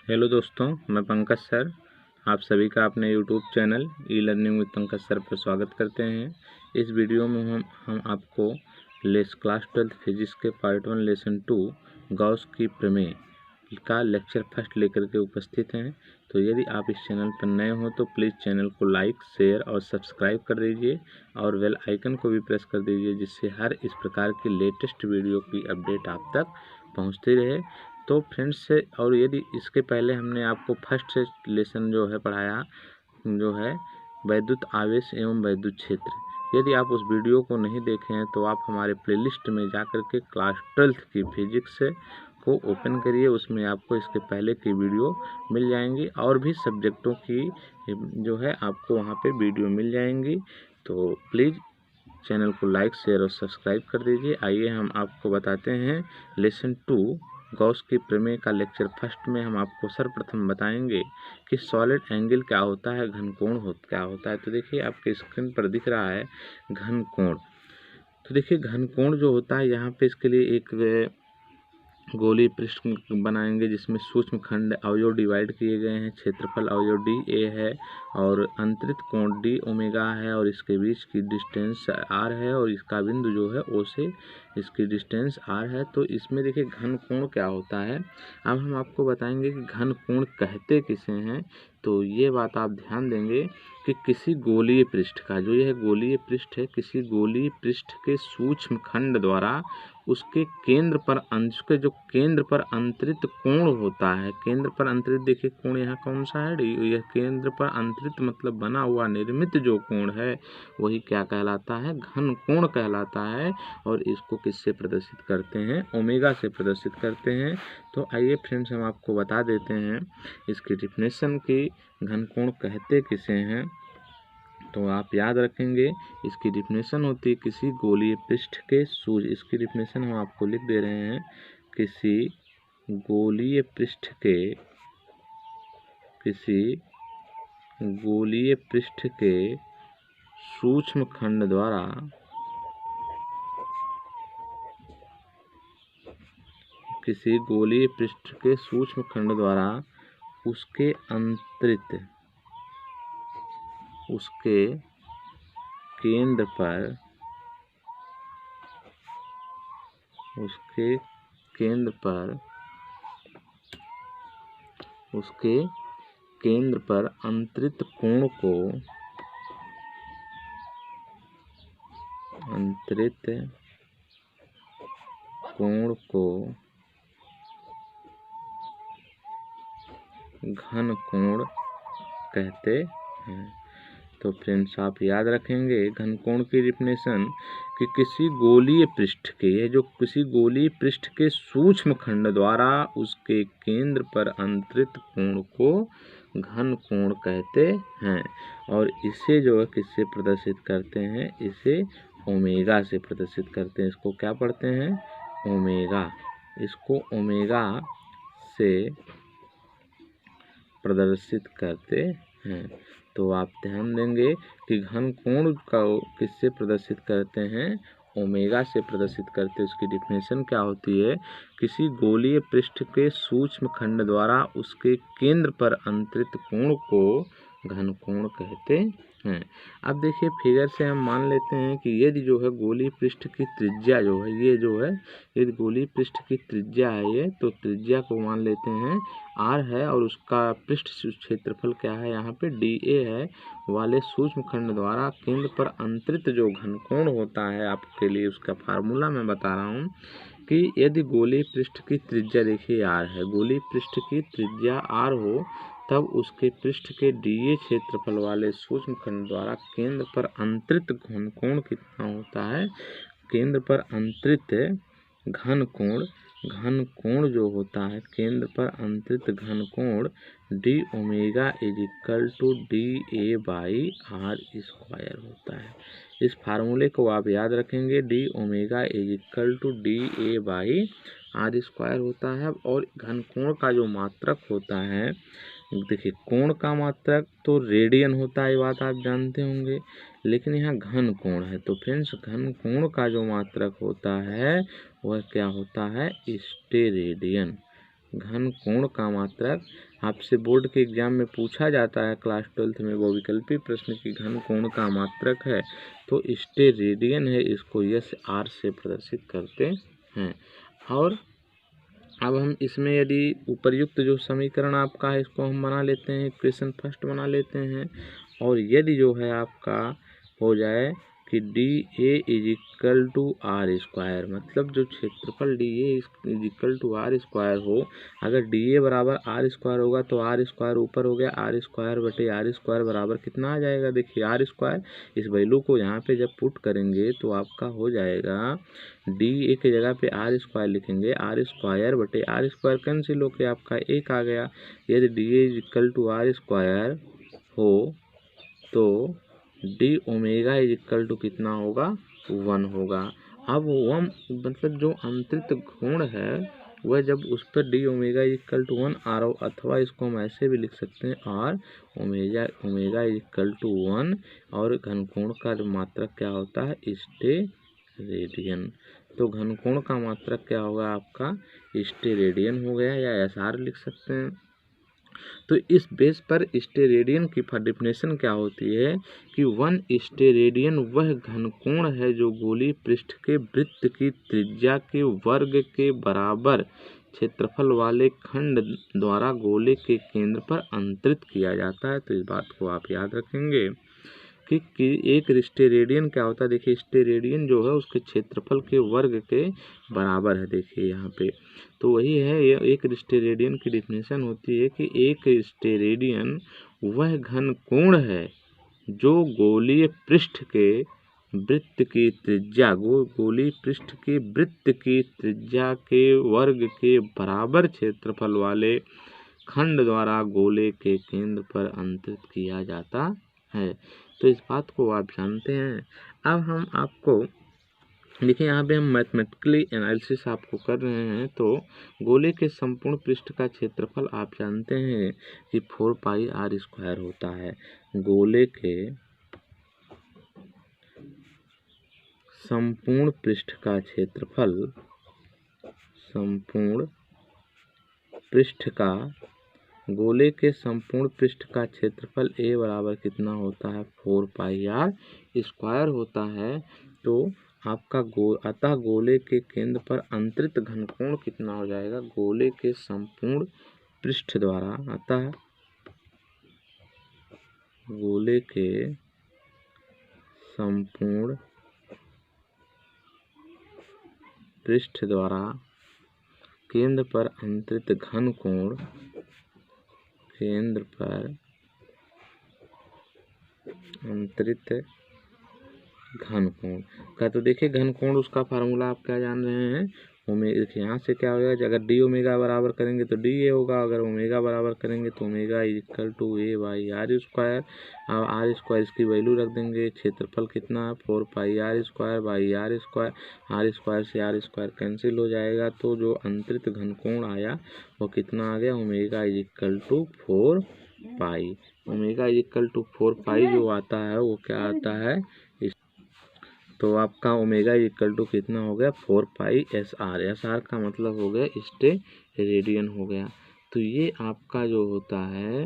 Hello दोस्तों, मैं Pankaj sir आप सभी का अपने YouTube channel e learning with Pankaj sir पर स्वागत करते हैं। इस वीडियो में हम आपको क्लास 12 फिजिक्स के पार्ट 1 लेसन 2 गॉस की प्रमेय का लेक्चर फर्स्ट लेकर के उपस्थित हैं। तो यदि आप इस चैनल पर नए हो तो प्लीज़ चैनल को लाइक, शेयर और सब्सक्राइब कर दीजिए और बेल आइकन को भी प्रेस कर दीजिए, जिससे हर इस प्रकार की लेटेस्ट वीडियो की अपडेट आप तक पहुंचती रहे। तो फ्रेंड्स, और यदि इसके पहले हमने आपको फर्स्ट से लेसन जो है पढ़ाया जो है वैद्युत आवेश एवं वैद्युत क्षेत्र, यदि आप उस वीडियो को नहीं देखे हैं तो आप हमारे प्लेलिस्ट में जा कर के क्लास 12 की फिजिक्स को ओपन करिए, उसमें आपको इसके पहले की वीडियो मिल जाएंगी और भी सब्जेक्टों की जो है आपको वहाँ पे वीडियो मिल जाएंगी। तो प्लीज़ चैनल को लाइक, शेयर और सब्सक्राइब कर दीजिए। आइए हम आपको बताते हैं लेसन 2 गॉस की प्रमेय का लेक्चर फर्स्ट में हम आपको सर्वप्रथम बताएंगे कि सॉलिड एंगल क्या होता है, घन कोण क्या होता है। तो देखिए आपके स्क्रीन पर दिख रहा है घन कोण। तो देखिए घन कोण जो होता है, यहाँ पे इसके लिए एक गोलीय पृष्ठ बनाएंगे जिसमें सूक्ष्म खंड अवयव डिवाइड किए गए हैं। क्षेत्रफल अवयव डी ए है और अंतरित कोण डी ओमेगा है और इसके बीच की डिस्टेंस आर है और इसका बिंदु जो है ओ से इसकी डिस्टेंस आर है। तो इसमें देखिए घन कोण क्या होता है, अब हम आपको बताएंगे कि घन कोण कहते किसे हैं। तो ये बात आप ध्यान देंगे कि किसी गोलीय पृष्ठ का, जो यह गोलीय पृष्ठ है, किसी गोलीय पृष्ठ के सूक्ष्म खंड द्वारा उसके केंद्र पर उसके जो केंद्र पर अंतरित कोण होता है, केंद्र पर अंतरित देखिए कोण यहाँ कौन सा है, यह केंद्र पर अंतरित मतलब बना हुआ निर्मित जो कोण है वही क्या कहलाता है, घन कोण कहलाता है। और इसको किससे प्रदर्शित करते हैं, ओमेगा से प्रदर्शित करते हैं। तो आइए फ्रेंड्स हम आपको बता देते हैं इसकी डिफिनेशन की घन कोण कहते किसे हैं। तो आप याद रखेंगे इसकी डिफिनेशन होती है किसी गोलीय पृष्ठ के इसकी डिफिनेशन हम आपको लिख दे रहे हैं, किसी गोलीय पृष्ठ के सूक्ष्म खंड द्वारा किसी गोलीय पृष्ठ के सूक्ष्म खंड द्वारा उसके अंतरित उसके केंद्र पर अंतरित कोण को घन कोण कहते हैं। तो फ्रेंड्स आप याद रखेंगे घन कोण की डिफिनेशन कि किसी गोलीय पृष्ठ के सूक्ष्म खंड द्वारा उसके केंद्र पर अंतरित कोण को घन कोण कहते हैं। और इसे जो है किससे प्रदर्शित करते हैं, इसे ओमेगा से प्रदर्शित करते हैं। इसको क्या पढ़ते हैं, ओमेगा। इसको ओमेगा से प्रदर्शित करते हैं। तो आप ध्यान देंगे कि घन कोण का किससे प्रदर्शित करते हैं, ओमेगा से प्रदर्शित करते हैं। उसकी डिफिनेशन क्या होती है, किसी गोलीय पृष्ठ के सूक्ष्म खंड द्वारा उसके केंद्र पर अंतरित कोण को घन कोण कहते हैं। अब देखिए फिगर से हम मान लेते हैं कि यदि जो है गोलीय पृष्ठ की त्रिज्या जो है, ये जो है यदि गोलीय पृष्ठ की त्रिज्या है ये, तो त्रिज्या को मान लेते हैं आर है और उसका पृष्ठ क्षेत्रफल क्या है, यहाँ पे डी ए है वाले सूक्ष्म खंड द्वारा केंद्र पर अंतरित जो घन कोण होता है, आपके लिए उसका फार्मूला मैं बता रहा हूँ कि यदि गोलीय पृष्ठ की त्रिज्या देखिए आर है, गोलीय पृष्ठ की त्रिज्या आर हो तब उसके पृष्ठ के डीए क्षेत्रफल वाले सूक्ष्म खंड द्वारा केंद्र पर अंतरित घन कोण कितना होता है, केंद्र पर अंतरित घन कोण जो होता है, केंद्र पर अंतरित घन कोण D omega is equal to D A by are square होता है। इस फार्मूले को आप याद रखेंगे, D omega is equal to D A by are square होता है। और घन कोण का जो मात्रक होता है, देखिए कोण का मात्रक तो रेडियन होता है, ये बात आप जानते होंगे, लेकिन यहाँ घन कोण है। तो फ्रेंड्स घन कोण का जो मात्रक होता है वह क्या होता है, स्टेरेडियन। घन कोण का मात्रक आपसे बोर्ड के एग्जाम में पूछा जाता है क्लास 12th में, वो विकल्पी प्रश्न की घन कोण का मात्रक है तो स्टेरेडियन है, इसको यस आर से प्रदर्शित करते हैं। और अब हम इसमें यदि उपर्युक्त जो समीकरण आपका है इसको हम बना लेते हैं, इक्वेशन फर्स्ट बना लेते हैं। और यदि जो है आपका हो जाए कि D A is equal to R square, मतलब जो क्षेत्रफल D A is equal to R square हो, अगर डी ए बराबर आर स्क्वायर होगा तो आर स्क्वायर ऊपर हो गया, आर स्क्वायर बटे आर स्क्वायर बराबर कितना आ जाएगा, देखिए आर स्क्वायर। इस वैल्यू को यहाँ पे जब पुट करेंगे तो आपका हो जाएगा डी ए की जगह पे आर स्क्वायर लिखेंगे, आर स्क्वायर बटे आर स्क्वायर कैंसिल होकर आपका एक आ गया। यदि D A is equal to R square हो तो D omega is equal to कितना होगा, 1 होगा। अब वह मतलब जो अंतरित कोण है वह जब उस पर D omega is equal to 1 आ रहा हो, अथवा इसको हम ऐसे भी लिख सकते हैं R omega is equal to 1, और घनकोण का जो मात्रक क्या होता है, स्टेरेडियन। तो घनकोण का मात्रक क्या होगा आपका, स्टेरेडियन हो गया, या एस आर लिख सकते हैं। तो इस बेस पर स्टेरेडियन की डेफिनेशन क्या होती है कि 1 स्टेरेडियन वह घनकोण है जो गोलीय पृष्ठ के वृत्त की त्रिज्या के वर्ग के बराबर क्षेत्रफल वाले खंड द्वारा गोले के केंद्र पर अंतरित किया जाता है। तो इस बात को आप याद रखेंगे कि एक स्टेरेडियन क्या होता है, देखिए स्टेरेडियन जो है उसके क्षेत्रफल के वर्ग के बराबर है, देखिए यहाँ पे। तो वही है, ये एक स्टेरेडियन की डेफिनेशन होती है कि एक स्टेरेडियन वह घन कोण है जो गोलीय पृष्ठ के वृत्त की त्रिज्या गोलीय पृष्ठ के वृत्त की त्रिज्या के वर्ग के बराबर क्षेत्रफल वाले खंड द्वारा गोले के केंद्र पर अंतरित किया जाता है। तो इस बात को आप जानते हैं। अब हम आपको देखिए यहाँ पे हम मैथमेटिकली एनालिसिस आपको कर रहे हैं। तो गोले के संपूर्ण पृष्ठ का क्षेत्रफल आप जानते हैं कि 4 पाई आर स्क्वायर होता है। गोले के संपूर्ण पृष्ठ का क्षेत्रफल, संपूर्ण पृष्ठ का गोले के संपूर्ण पृष्ठ का क्षेत्रफल ए बराबर कितना होता है, 4 पाई आर स्क्वायर होता है। तो आपका अतः गोले के केंद्र पर अंतरित घनकोण कितना हो जाएगा, गोले के संपूर्ण पृष्ठ द्वारा, अतः गोले के संपूर्ण पृष्ठ द्वारा केंद्र पर अंतरित घनकोण, केंद्र पर अंतरित घनकोण का, तो देखिए घनकोण उसका फार्मूला आप क्या जान रहे हैं, ओमेगा। देखिए यहाँ से क्या होगा, अगर डी ओमेगा बराबर करेंगे तो डी ए होगा, अगर ओमेगा बराबर करेंगे तो omega is equal to a by are square. अब आर स्क्वायर इसकी वैल्यू रख देंगे, क्षेत्रफल कितना है 4 pi r square by are square, r square से आर स्क्वायर कैंसिल हो जाएगा। तो जो अंतरित घनकोण आया वो कितना आ गया, omega is equal to 4 pi. Omega is equal to 4 pi जो आता है वो क्या आता है, तो आपका ओमेगा इक्वल टू कितना हो गया, 4 पाई एस आर। एस आर का मतलब हो गया स्टेरेडियन हो गया। तो ये आपका जो होता है,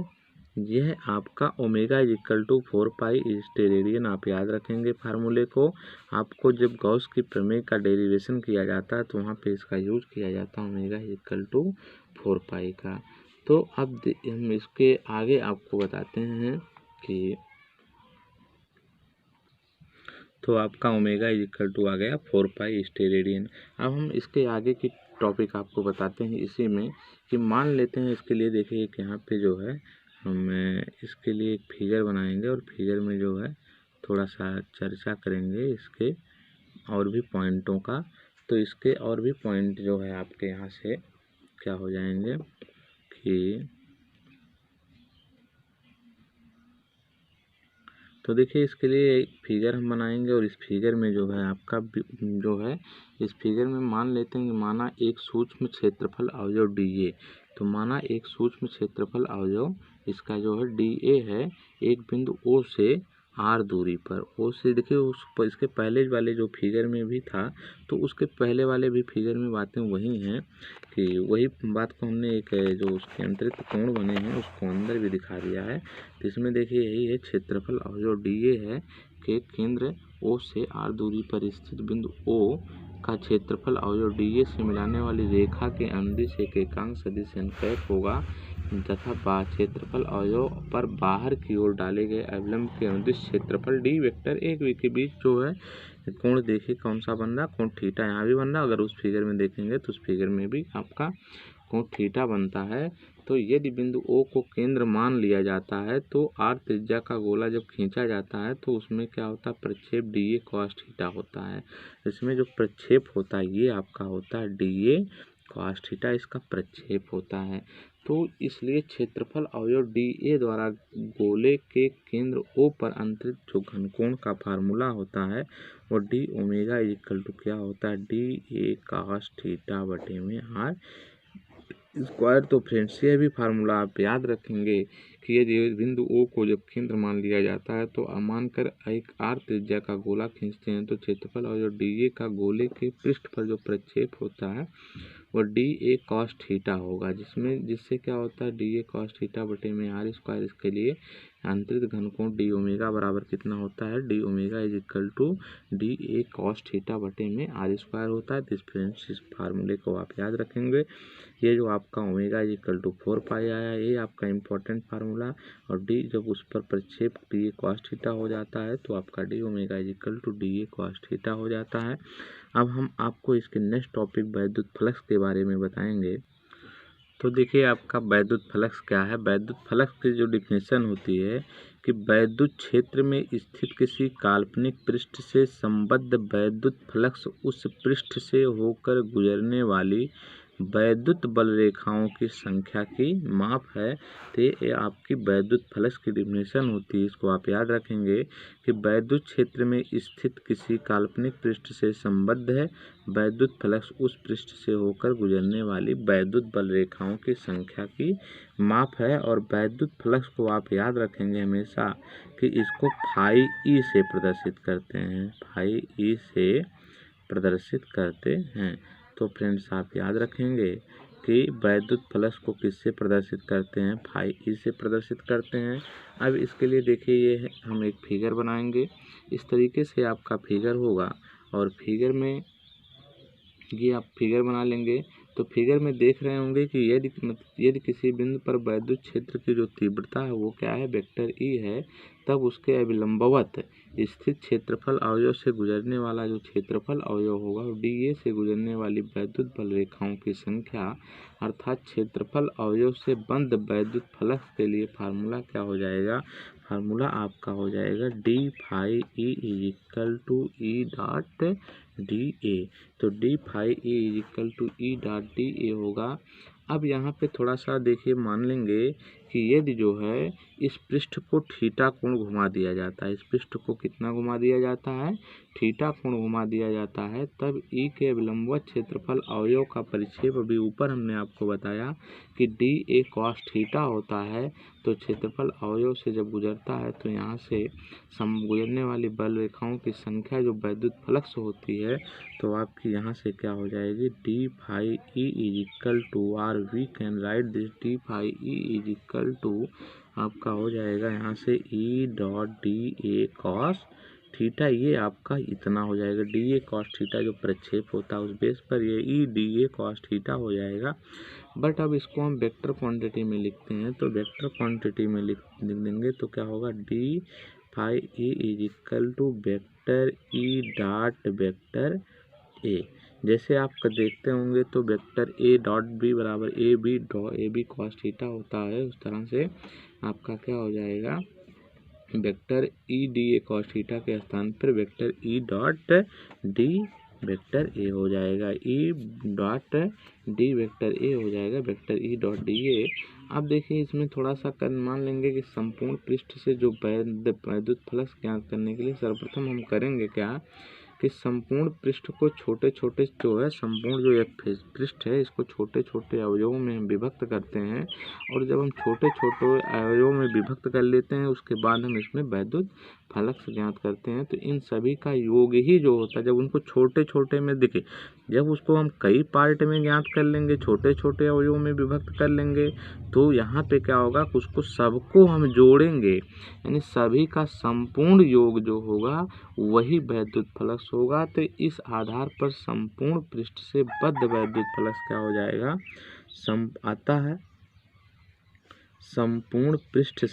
यह आपका omega equal to 4 pi steradian. आप याद रखेंगे फार्मूले को। आपको जब गॉस की प्रमेय का डेरिवेशन किया जाता है तो वहाँ पे इसका यूज किया जाता है ओमेगा इक्वल टू 4 पाई का। तो अब हम इसके आगे आपको बताते हैं कि तो आपका ओमेगा इक्वल टू आ गया 4 पाई स्टेरेडियन। अब हम इसके आगे की टॉपिक आपको बताते हैं इसी में, कि मान लेते हैं इसके लिए देखिए एक यहाँ पे जो है हम इसके लिए एक फिगर बनाएंगे और फिगर में जो है थोड़ा सा चर्चा करेंगे इसके और भी पॉइंटों का। तो इसके और भी पॉइंट जो है आपके यहाँ से क्या हो जाएंगे कि, तो देखिए इसके लिए एक फिगर हम बनाएंगे और इस फिगर में जो है आपका जो है, इस फिगर में मान लेते हैं कि माना एक सूक्ष्म क्षेत्रफल अवयव डी ए। तो माना एक सूक्ष्म क्षेत्रफल अवयव इसका जो है डी ए है, एक बिंदु ओ से आर दूरी पर ओ से, देखिए उस इसके पहले वाले जो फिगर में भी था तो उसके पहले वाले भी फिगर में बातें वही हैं कि वही बात को हमने एक जो उसके अंतरिक्त कोण बने हैं उसको अंदर भी दिखा दिया है। तो इसमें देखिए यही है क्षेत्रफल और जो डी ए है के केंद्र ओ से आर दूरी पर स्थित बिंदु ओ का क्षेत्रफल और जो डी ए से मिलाने वाली रेखा के अनुदिश एक एकांक सदिश एन होगा तथा क्षेत्रफल अवयव पर बाहर की ओर डाले गए अवलंब के अनुदिश क्षेत्रफल डी वेक्टर एक के बीच जो है कोण देखिए कौन सा बन रहा, कोण थीटा यहाँ भी बन रहा। अगर उस फिगर में देखेंगे तो उस फिगर में भी आपका कोण थीटा बनता है। तो यदि बिंदु ओ को केंद्र मान लिया जाता है तो आर त्रिज्या का गोला जब खींचा जाता है तो उसमें क्या होता है, प्रक्षेप डी ए कॉस थीटा होता है। इसमें जो प्रक्षेप होता है ये आपका होता है डी ए कॉस थीटा, इसका प्रक्षेप होता है। तो इसलिए क्षेत्रफल अवयव डी ए द्वारा गोले के केंद्र ओ पर अंतरित जो घनकोण का फार्मूला होता है वो डी ओमेगा इक्वल टू क्या होता है, डी ए कॉस थीटा बटे में आर स्क्वायर। तो फ्रेंड्स ये भी फार्मूला आप याद रखेंगे कि यदि बिंदु ओ को जब केंद्र मान लिया जाता है तो मानकर एक आर त्रिज्या का गोला खींचते हैं तो क्षेत्रफल और जो डी ए का गोले के पृष्ठ पर जो प्रक्षेप होता है वो डी ए कॉस थीटा होगा, जिससे क्या होता है डी ए कॉस थीटा बटे में आर स्क्वायर। इसके लिए अंतरित घनकोण डी ओमेगा बराबर कितना होता है, D omega is equal to D A cos theta बटे में आर स्क्वायर होता है। तो फ्रेंड्स इस फार्मूले को आप याद रखेंगे। ये जो आपका ओमेगा इज इक्वल टू 4 पाई आया ये आपका इम्पोर्टेंट फार्मूला, और डी जब उस पर प्रक्षेप डी ए कॉस थीटा हो जाता है तो आपका D omega is equal to D A cos theta हो जाता है। अब हम आपको इसके नेक्स्ट टॉपिक वैद्युत फ्लक्स के बारे में बताएंगे। तो देखिए आपका वैद्युत फ्लक्स क्या है। वैद्युत फ्लक्स की जो डिफिनेशन होती है कि वैद्युत क्षेत्र में स्थित किसी काल्पनिक पृष्ठ से संबद्ध वैद्युत फ्लक्स उस पृष्ठ से होकर गुजरने वाली वैद्युत बल रेखाओं की संख्या की माप है। तो ये आपकी वैद्युत फ्लक्स की डिफिनेशन होती है। इसको आप याद रखेंगे कि वैद्युत क्षेत्र में स्थित किसी काल्पनिक पृष्ठ से संबद्ध है वैद्युत फ्लक्स उस पृष्ठ से होकर गुजरने वाली वैद्युत बल रेखाओं की संख्या की माप है। और वैद्युत फ्लक्स को आप याद रखेंगे हमेशा कि इसको फाई ई से प्रदर्शित करते हैं, फाई ई से प्रदर्शित करते हैं। तो फ्रेंड्स आप याद रखेंगे कि वैद्युत फ्लक्स को किससे प्रदर्शित करते हैं, फाई ई से प्रदर्शित करते हैं। अब इसके लिए देखिए ये हम एक फिगर बनाएंगे। इस तरीके से आपका फिगर होगा और फिगर में ये आप फिगर बना लेंगे तो फिगर में देख रहे होंगे कि यदि किसी बिंदु पर वैद्युत क्षेत्र की जो तीव्रता है वो क्या है, वेक्टर ई है, तब उसके अभिलंबवत स्थित क्षेत्रफल अवयव से गुजरने वाला जो क्षेत्रफल अवयव होगा डी ए से गुजरने वाली वैद्युत बल रेखाओं की संख्या अर्थात क्षेत्रफल अवयव से बंद वैद्युत फ्लक्स के लिए फार्मूला क्या हो जाएगा, फार्मूला आपका हो जाएगा d phi E is equal to e dot D a. तो d phi E is equal to e dot D a होगा। अब यहाँ पे थोड़ा सा देखिए मान लेंगे कि यदि जो है इस पृष्ठ को थीटा कोण घुमा दिया जाता है, इस पृष्ठ को कितना घुमा दिया जाता है, थीटा कोण घुमा दिया जाता है, तब ई के अभिलंबवत क्षेत्रफल अवयव का परिक्षेप अभी ऊपर हमने आपको बताया कि डी ए कॉस थीटा होता है। तो क्षेत्रफल अवयव से जब गुजरता है तो यहाँ से गुजरने वाली बल रेखाओं की संख्या जो वैद्युत फ्लक्स होती है तो आपकी यहाँ से क्या हो जाएगी, D phi E is equal to R we can write this D phi E is equal to आपका हो जाएगा यहाँ से E dot D A cos theta. ये आपका इतना हो जाएगा, डी ए कॉस थीटा जो प्रक्षेप होता है उस बेस पर ये E D A cos theta हो जाएगा। बट अब इसको हम वेक्टर क्वांटिटी में लिखते हैं तो वेक्टर क्वांटिटी में लिख देंगे तो क्या होगा, D phi E is equal to vector E dot vector A. जैसे आप देखते होंगे तो वेक्टर ए डॉट बी बराबर ए बी कॉस थीटा होता है, उस तरह से आपका क्या हो जाएगा, vector E D A cos theta के स्थान पर vector E dot D vector ए हो जाएगा, ई डॉट डी वेक्टर ए हो जाएगा, vector E dot D A. अब देखिए इसमें थोड़ा सा मान लेंगे कि संपूर्ण पृष्ठ से जो वैद्युत फ्लक्स ज्ञात करने के लिए सर्वप्रथम हम करेंगे क्या कि संपूर्ण पृष्ठ को छोटे छोटे जो है संपूर्ण जो एक पृष्ठ है इसको छोटे छोटे अवयवों में विभक्त करते हैं, और जब हम छोटे छोटे अवयवों में विभक्त कर लेते हैं उसके बाद हम इसमें वैद्युत फ्लक्स ज्ञात करते हैं। तो इन सभी का योग ही जो होता है, जब उनको छोटे छोटे में दिखे, जब उसको हम कई पार्ट में ज्ञात कर लेंगे, छोटे छोटे अवयवों में विभक्त कर लेंगे, तो यहाँ पे क्या होगा, उसको सबको हम जोड़ेंगे, यानी सभी का संपूर्ण योग जो होगा वही वैद्युत फ्लक्स होगा। तो इस आधार पर संपूर्ण पृष्ठ से बद्ध वैद्युत फ्लक्स क्या हो जाएगा, आता है संपूर्ण पृष्ठ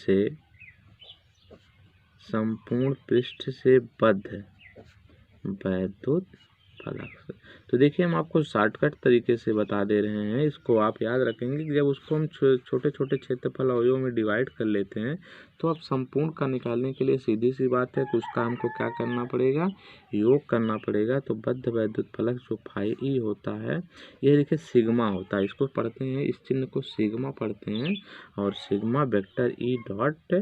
से बद्ध वैद्युत फ्लक्स। तो देखिए हम आपको शॉर्टकट तरीके से बता दे रहे हैं, इसको आप याद रखेंगे कि जब उसको हम छोटे छोटे क्षेत्रफल अवयवों में डिवाइड कर लेते हैं तो अब संपूर्ण का निकालने के लिए सीधी सी बात है कि उसका हमको क्या करना पड़ेगा, योग करना पड़ेगा। तो बद्ध वैद्युत फ्लक्स जो फाई ई होता है, ये देखिए सिग्मा होता है, इसको पढ़ते हैं, इस चिन्ह को सिग्मा पढ़ते हैं, और sigma vector E dot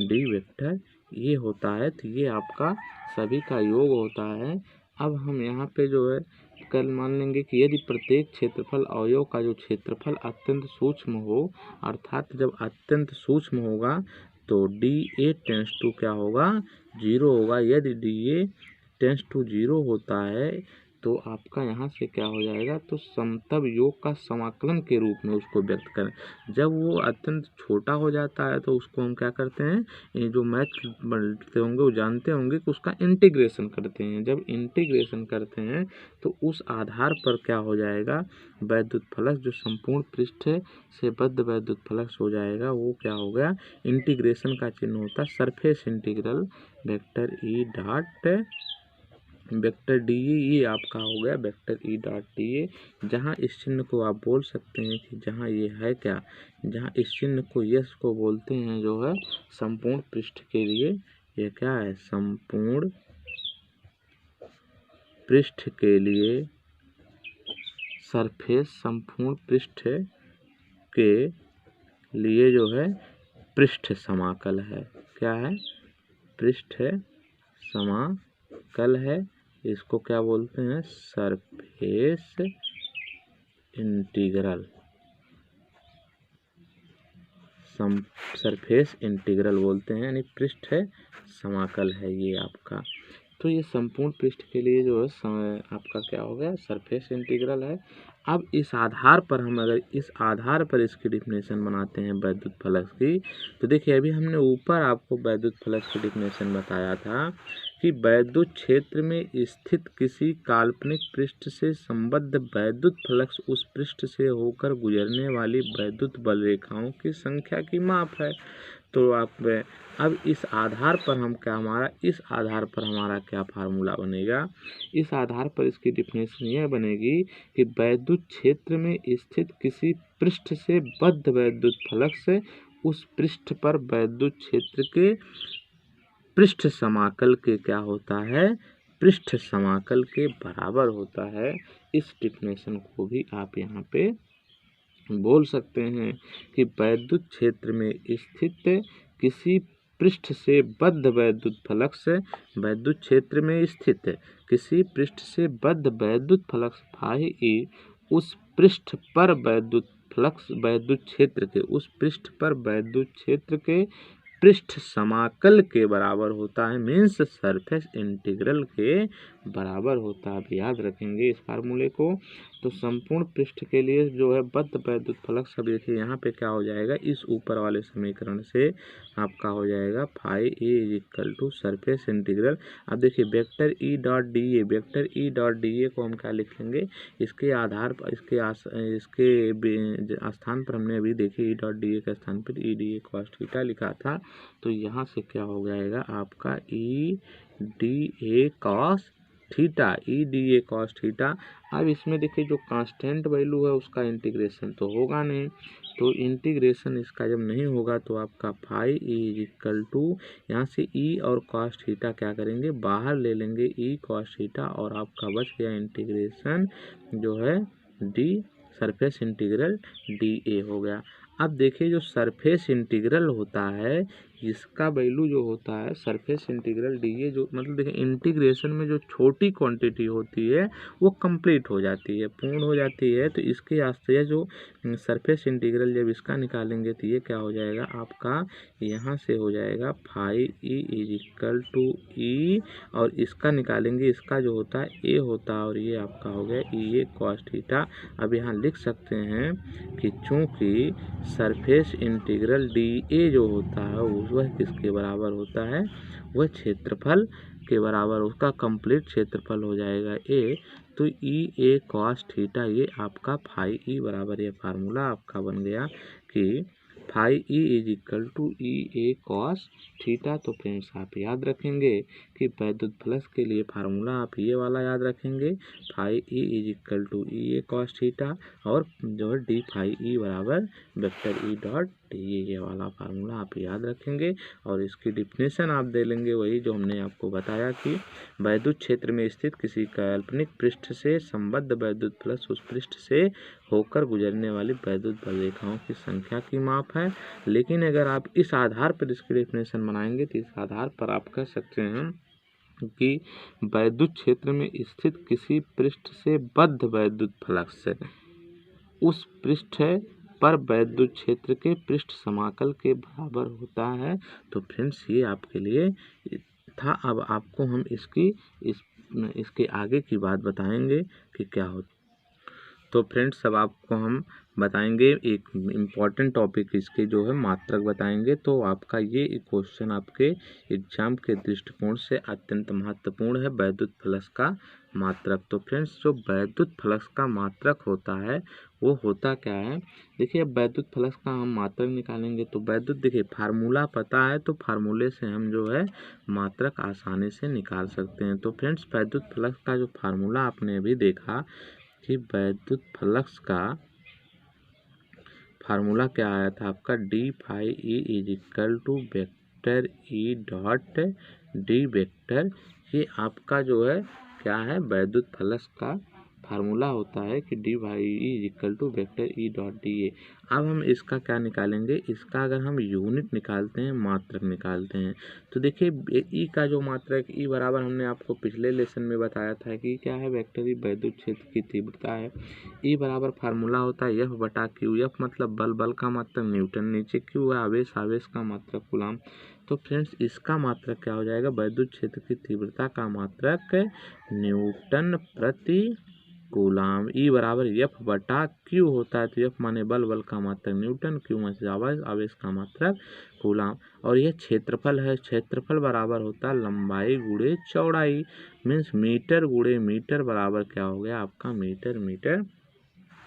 D vector ये होता है। तो ये आपका सभी का योग होता है। अब हम यहाँ पे जो है कल मान लेंगे कि यदि प्रत्येक क्षेत्रफल अवयव का जो क्षेत्रफल अत्यंत सूक्ष्म हो, अर्थात जब अत्यंत सूक्ष्म होगा तो डी ए टेंस टू क्या होगा, 0 होगा। यदि डी ए टेंस टू 0 होता है तो आपका यहाँ से क्या हो जाएगा, तो समतल योग का समाकलन के रूप में उसको व्यक्त करें। जब वो अत्यंत छोटा हो जाता है तो उसको हम क्या करते हैं, ये जो मैथ पढ़ते होंगे वो जानते होंगे कि उसका इंटीग्रेशन करते हैं। जब इंटीग्रेशन करते हैं तो उस आधार पर क्या हो जाएगा, वैद्युत फ्लक्स जो संपूर्ण पृष्ठ से बद्ध वैद्युत फ्लक्स हो जाएगा, वो क्या हो गया, इंटीग्रेशन का चिन्ह होता है surface integral vector E dot vector D A, ये आपका हो गया vector E dot D A. जहाँ इस चिन्ह को आप बोल सकते हैं कि जहाँ ये है क्या, जहाँ इस चिन्ह को यस को बोलते हैं जो है संपूर्ण पृष्ठ के लिए, ये क्या है, संपूर्ण पृष्ठ के लिए सरफेस, संपूर्ण पृष्ठ के लिए जो है पृष्ठ समाकल है। क्या है, पृष्ठ समाकल है। इसको क्या बोलते हैं, सरफेस इंटीग्रल, सरफेस इंटीग्रल बोलते हैं, यानी पृष्ठ समाकल है ये आपका। तो ये संपूर्ण पृष्ठ के लिए जो है आपका क्या हो गया, सरफेस इंटीग्रल है। अब इस आधार पर हम अगर इस आधार पर इसकी डिफिनेशन बनाते हैं वैद्युत फ्लक्स की, तो देखिए अभी हमने ऊपर आपको वैद्युत फ्लक्स की डिफिनेशन बताया था कि वैद्युत क्षेत्र में स्थित किसी काल्पनिक पृष्ठ से संबद्ध वैद्युत फ्लक्स उस पृष्ठ से होकर गुजरने वाली वैद्युत बल रेखाओं की संख्या की माप है। तो आप अब इस आधार पर हम क्या, इस आधार पर हमारा क्या फार्मूला बनेगा, इस आधार पर इसकी डिफिनेशन यह बनेगी कि वैद्युत क्षेत्र में स्थित किसी पृष्ठ से बद्ध वैद्युत फ्लक्स उस पृष्ठ पर वैद्युत क्षेत्र के पृष्ठ समाकल के क्या होता है, पृष्ठ समाकल के बराबर होता है। इस डिफिनेशन को भी आप यहाँ पे बोल सकते हैं कि वैद्युत क्षेत्र में स्थित किसी पृष्ठ से बद्ध वैद्युत फ्लक्स, वैद्युत क्षेत्र में स्थित किसी पृष्ठ से बद्ध वैद्युत फ्लक्स फाई ई उस पृष्ठ पर वैद्युत फ्लक्स वैद्युत क्षेत्र के, उस पृष्ठ पर वैद्युत क्षेत्र के पृष्ठ समाकल के बराबर होता है, मीन्स सरफेस इंटीग्रल के बराबर होता है। आप याद रखेंगे इस फार्मूले को। तो संपूर्ण पृष्ठ के लिए जो है बद्ध वैद्युत फ्लक्स, अब देखिए यहाँ पे क्या हो जाएगा, इस ऊपर वाले समीकरण से आपका हो जाएगा phi A is equal to surface integral. अब देखिए vector E dot D A, vector E dot D A को हम क्या लिख लेंगे, इसके आधार पर इसके स्थान पर हमने अभी देखिए ई डॉट डी ए के स्थान पर E D A cos theta लिखा था। तो यहाँ से क्या हो जाएगा आपका E D A cos theta, E D A cos theta. अब इसमें देखिए जो कांस्टेंट वैल्यू है उसका इंटीग्रेशन तो होगा नहीं, तो इंटीग्रेशन इसका जब नहीं होगा तो आपका phi E is equal to, यहाँ से ई और कॉस थीटा क्या करेंगे, बाहर ले लेंगे ई कॉस थीटा, और आपका बच गया इंटीग्रेशन जो है D surface integral D A हो गया। अब देखिए जो सरफेस इंटीग्रल होता है इसका वैल्यू जो होता है सरफेस इंटीग्रल डी ए, जो मतलब देखिए इंटीग्रेशन में जो छोटी क्वांटिटी होती है वो कंप्लीट हो जाती है, पूर्ण हो जाती है। तो इसके आस्ते जो सरफेस इंटीग्रल जब इसका निकालेंगे तो ये क्या हो जाएगा आपका, यहाँ से हो जाएगा phi E is equal to e, और इसका निकालेंगे इसका जो होता है ए होता है, और ये आपका हो गया ई ए कॉस थीटा। अब यहाँ लिख सकते हैं कि चूंकि सरफेस इंटीग्रल डी ए जो होता है वह किसके बराबर होता है, वह क्षेत्रफल के बराबर, उसका कंप्लीट क्षेत्रफल हो जाएगा ए। तो ई ए कॉस थीटा ये आपका फाई ई बराबर, ये फार्मूला आपका बन गया कि phi E is equal to E A cos theta. तो फ्रेंड्स आप याद रखेंगे कि वैद्युत फ्लक्स के लिए फार्मूला आप ये वाला याद रखेंगे, phi E is equal to E A cos theta, और जो है डी फाई ई बराबर वेक्टर ई डॉट डी, ये वाला फार्मूला आप याद रखेंगे। और इसकी डिफिनेशन आप दे लेंगे वही जो हमने आपको बताया कि वैद्युत क्षेत्र में स्थित किसी काल्पनिक पृष्ठ से संबद्ध वैद्युत फ्लक्स उस पृष्ठ से होकर गुजरने वाली वैद्युत बल रेखाओं की संख्या की माप है। लेकिन अगर आप इस आधार पर इसकी डेफिनेशन बनाएंगे तो इस आधार पर आप कह सकते हैं कि वैद्युत क्षेत्र में स्थित किसी पृष्ठ से बद्ध वैद्युत फ्लक्स उस पृष्ठ पर वैद्युत क्षेत्र के पृष्ठ समाकल के बराबर होता है। तो फ्रेंड्स ये आपके लिए था। अब आपको हम इसके आगे की बात बताएंगे कि क्या होता। तो फ्रेंड्स अब आपको हम बताएंगे एक इम्पॉर्टेंट टॉपिक, इसके जो है मात्रक बताएंगे। तो आपका ये क्वेश्चन आपके एग्जाम के दृष्टिकोण से अत्यंत महत्वपूर्ण है, वैद्युत फ्लक्स का मात्रक। तो फ्रेंड्स जो वैद्युत फ्लक्स का मात्रक होता है वो होता क्या है, देखिए अब वैद्युत फ्लक्स का हम मात्रक निकालेंगे तो वैद्युत, देखिए फार्मूला पता है तो फार्मूले से हम जो है मात्रक आसानी से निकाल सकते हैं। तो फ्रेंड्स वैद्युत फ्लक्स का जो फार्मूला आपने अभी देखा कि वैद्युत फ्लक्स का फार्मूला क्या आया था आपका, D phi E is equal to vector E dot D vector. ये आपका जो है क्या है, वैद्युत फ्लक्स का फार्मूला होता है कि D Y is equal to vector E dot D A. अब हम इसका क्या निकालेंगे, इसका अगर हम यूनिट निकालते हैं, मात्रक निकालते हैं, तो देखिए ई का जो मात्रक ई बराबर हमने आपको पिछले लेसन में बताया था कि क्या है, वेक्टर ई वैद्युत क्षेत्र की तीव्रता है। ई बराबर फार्मूला होता है एफ बटा क्यू, एफ मतलब बल, बल का मात्रक न्यूटन, नीचे क्यू है आवेश, आवेश का मात्रक कूलाम। तो फ्रेंड्स इसका मात्रक क्या हो जाएगा, वैद्युत क्षेत्र की तीव्रता का मात्रक न्यूटन प्रति कूलाम। ई बराबर एफ बटा क्यू होता है, तो एफ माने बल, बल का मात्रक न्यूटन, क्यू माने आवेश, आवेश का मात्रक कूलाम। और यह क्षेत्रफल है, क्षेत्रफल बराबर होता है लंबाई गुणे चौड़ाई, मीन्स मीटर गुणे मीटर बराबर क्या हो गया आपका मीटर, मीटर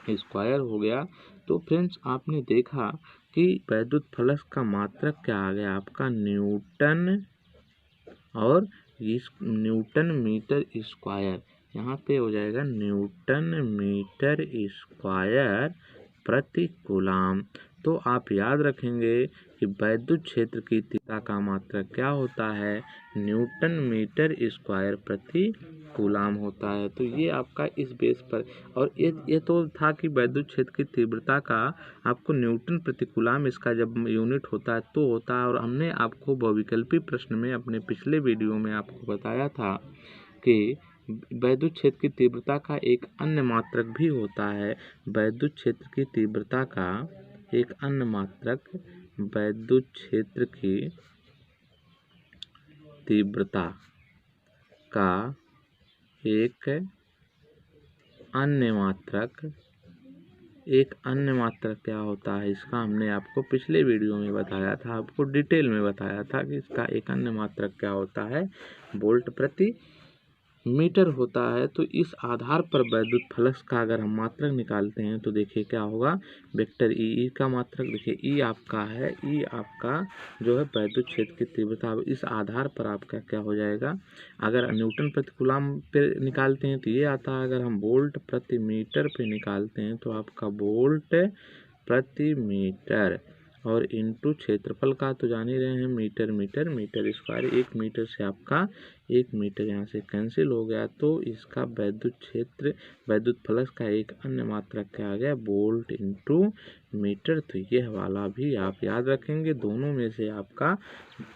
स्क्वायर हो गया। तो फ्रेंड्स आपने देखा कि वैद्युत फ्लक्स का मात्रक क्या आ गया आपका न्यूटन, और इस न्यूटन मीटर स्क्वायर, यहाँ पे हो जाएगा न्यूटन मीटर स्क्वायर प्रति कूलाम। तो आप याद रखेंगे कि वैद्युत क्षेत्र की तीव्रता का मात्रक क्या होता है, न्यूटन मीटर स्क्वायर प्रति कूलाम होता है। तो ये आपका इस बेस पर, और ये तो था कि वैद्युत क्षेत्र की तीव्रता का आपको न्यूटन प्रति कूलाम इसका जब यूनिट होता है तो होता है। और हमने आपको बहुविकल्पी प्रश्न में अपने पिछले वीडियो में आपको बताया था कि वैद्युत क्षेत्र की तीव्रता का एक अन्य मात्रक भी होता है, वैद्युत क्षेत्र की तीव्रता का एक अन्य मात्रक, वैद्युत क्षेत्र की तीव्रता का एक अन्य मात्रक क्या होता है, इसका हमने आपको पिछले वीडियो में बताया था, आपको डिटेल में बताया था कि इसका एक अन्य मात्रक क्या होता है, वोल्ट प्रति मीटर होता है। तो इस आधार पर वैद्युत फ्लक्स का अगर हम मात्रक निकालते हैं तो देखिए क्या होगा, वेक्टर ई का मात्रक, देखिए ई आपका है, ई आपका जो है वैद्युत क्षेत्र की तीव्रता, इस आधार पर आपका क्या हो जाएगा, अगर न्यूटन प्रति कूलाम पे निकालते हैं तो ये आता है, अगर हम वोल्ट प्रति मीटर पे निकालते हैं तो आपका वोल्ट प्रति मीटर, और इंटू क्षेत्रफल का तो जान ही रहे हैं meter meter meter square. 1 meter से आपका 1 मीटर यहाँ से कैंसिल हो गया, तो इसका वैद्युत क्षेत्र वैद्युत फ्लक्स का एक अन्य मात्रक क्या आ गया, वोल्ट इंटू मीटर। तो ये वाला भी आप याद रखेंगे। दोनों में से आपका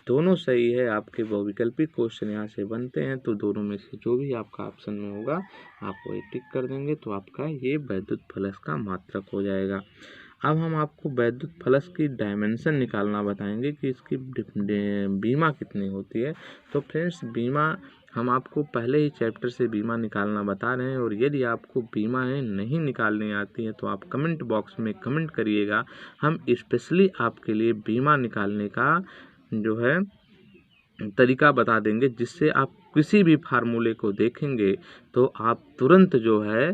दोनों सही है, आपके बहुविकल्पिक क्वेश्चन यहाँ से बनते हैं, तो दोनों में से जो भी आपका ऑप्शन में होगा आप वही टिक कर देंगे, तो आपका ये वैद्युत फ्लक्स का मात्रक हो जाएगा। अब हम आपको वैद्युत फ्लक्स की डायमेंशन निकालना बताएंगे कि इसकी बीमा कितनी होती है। तो फ्रेंड्स, बीमा हम आपको पहले ही चैप्टर से बीमा निकालना बता रहे हैं, और यदि आपको बीमा नहीं निकालनी आती है तो आप कमेंट बॉक्स में कमेंट करिएगा। हम स्पेशली आपके लिए बीमा निकालने का जो है तरीका बता देंगे, जिससे आप किसी भी फार्मूले को देखेंगे तो आप तुरंत जो है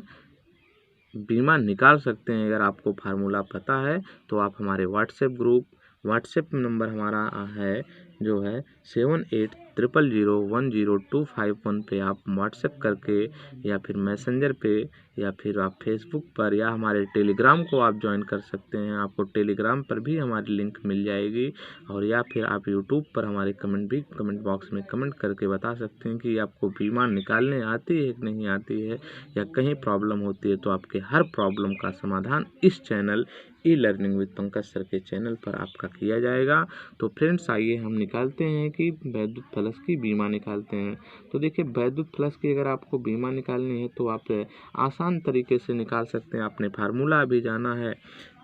बीमा निकाल सकते हैं। अगर आपको फार्मूला पता है तो आप हमारे व्हाट्सएप नंबर हमारा है जो है 7800010251 पे आप व्हाट्सएप करके या फिर मैसेंजर पे या फिर आप फेसबुक पर या हमारे टेलीग्राम को आप ज्वाइन कर सकते हैं। आपको टेलीग्राम पर भी हमारी लिंक मिल जाएगी, और या फिर आप यूट्यूब पर हमारे कमेंट बॉक्स में कमेंट करके बता सकते हैं कि आपको बीमा निकालने आती है कि नहीं आती है, या कहीं प्रॉब्लम होती है। तो आपके हर प्रॉब्लम का समाधान इस channel e learning with Pankaj sir के चैनल पर आपका किया जाएगा। तो फ्रेंड्स, आइए हम निकालते हैं कि वैद्युत फ्लक्स की बीमा निकालते हैं। तो देखिए, वैद्युत फ्लक्स की अगर आपको बीमा निकालनी है तो आप आसान तरीके से निकाल सकते हैं। आपने फार्मूला अभी जाना है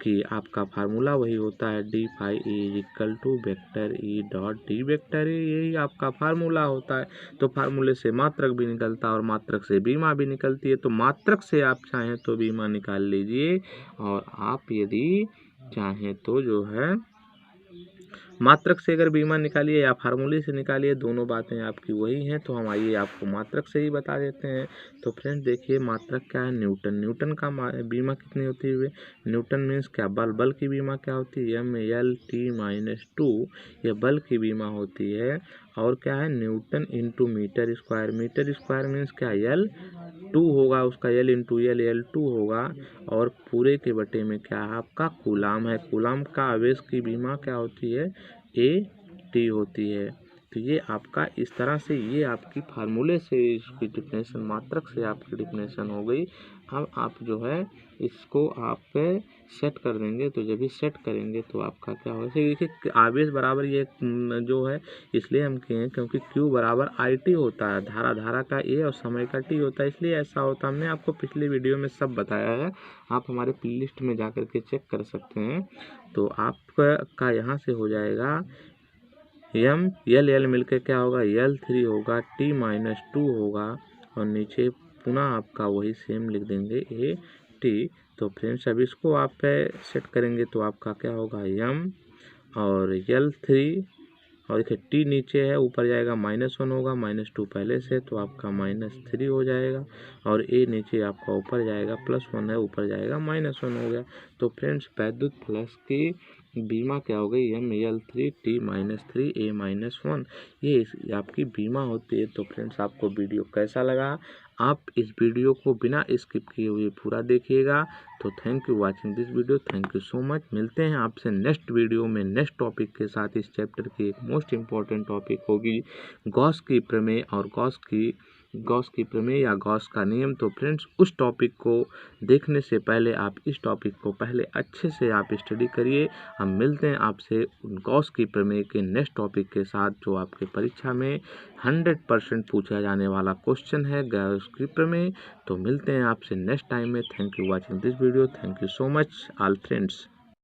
कि आपका फार्मूला वही होता है D phi E equal to vector E dot D vector A, यही आपका फार्मूला होता है। तो फार्मूले से मात्रक भी निकलता है और मात्रक से बीमा भी निकलती है। तो मात्रक से आप चाहें तो बीमा निकाल लीजिए, और आप यदि चाहें तो जो है मात्रक से अगर बीमा निकालिए या फार्मूले से निकालिए, दोनों बातें आपकी वही हैं। तो हम आइए आपको मात्रक से ही बता देते हैं। तो फ्रेंड्स देखिए, मात्रक क्या है, न्यूटन का बीमा कितनी होती है, न्यूटन मीन्स क्या, बल की बीमा क्या होती है, MLT-2, यह बल की बीमा होती है। और क्या है, newton into meter square means क्या, L2 होगा, उसका L इंटू L2 होगा, और पूरे के बटे में क्या है आपका कूलाम है। कूलाम का आवेश की बीमा क्या होती है, AT होती है। तो ये आपका इस तरह से ये आपकी फार्मूले से इसकी डिफिनेशन, मात्रक से आपकी डिफिनेशन हो गई। अब आप जो है इसको आप सेट कर देंगे, तो जब भी सेट करेंगे तो आपका क्या होगा, देखिए आवेश बराबर ये जो है इसलिए हम किए हैं क्योंकि Q बराबर IT होता है, धारा का A और समय का T होता है, इसलिए ऐसा होता है। हमने आपको पिछले वीडियो में सब बताया है, आप हमारे प्ले लिस्ट में जा कर के चेक कर सकते हैं। तो आपका यहाँ से हो जाएगा L मिलकर क्या होगा, L3 होगा, T-2 होगा, और नीचे पुनः आपका वही सेम लिख देंगे AT। तो फ्रेंड्स, अब इसको आप सेट करेंगे तो आपका क्या होगा, M और L3, और देखिए T नीचे है, ऊपर जाएगा -1 होगा, -2 पहले से, तो आपका -3 हो जाएगा, और A नीचे आपका ऊपर जाएगा, +1 है, ऊपर जाएगा -1 हो गया। तो फ्रेंड्स, वैद्युत फ्लक्स की बीमा क्या हो गई, ML3T-3A-1, ये आपकी बीमा होती है। तो फ्रेंड्स, आपको वीडियो कैसा लगा, आप इस वीडियो को बिना स्किप किए हुए पूरा देखिएगा। तो thank you watching this video, thank you so much. मिलते हैं आपसे नेक्स्ट वीडियो में नेक्स्ट टॉपिक के साथ। इस चैप्टर की एक मोस्ट इम्पॉर्टेंट टॉपिक होगी गॉस की प्रमेय और गॉस की प्रमेय या गॉस का नियम। तो फ्रेंड्स, उस टॉपिक को देखने से पहले आप इस टॉपिक को पहले अच्छे से आप स्टडी करिए। हम मिलते हैं आपसे गॉस की प्रमेय के नेक्स्ट टॉपिक के साथ, जो आपके परीक्षा में 100% पूछा जाने वाला क्वेश्चन है, गॉस की प्रमेय। तो मिलते हैं आपसे नेक्स्ट टाइम में। Thank you watching this video, thank you so much all friends.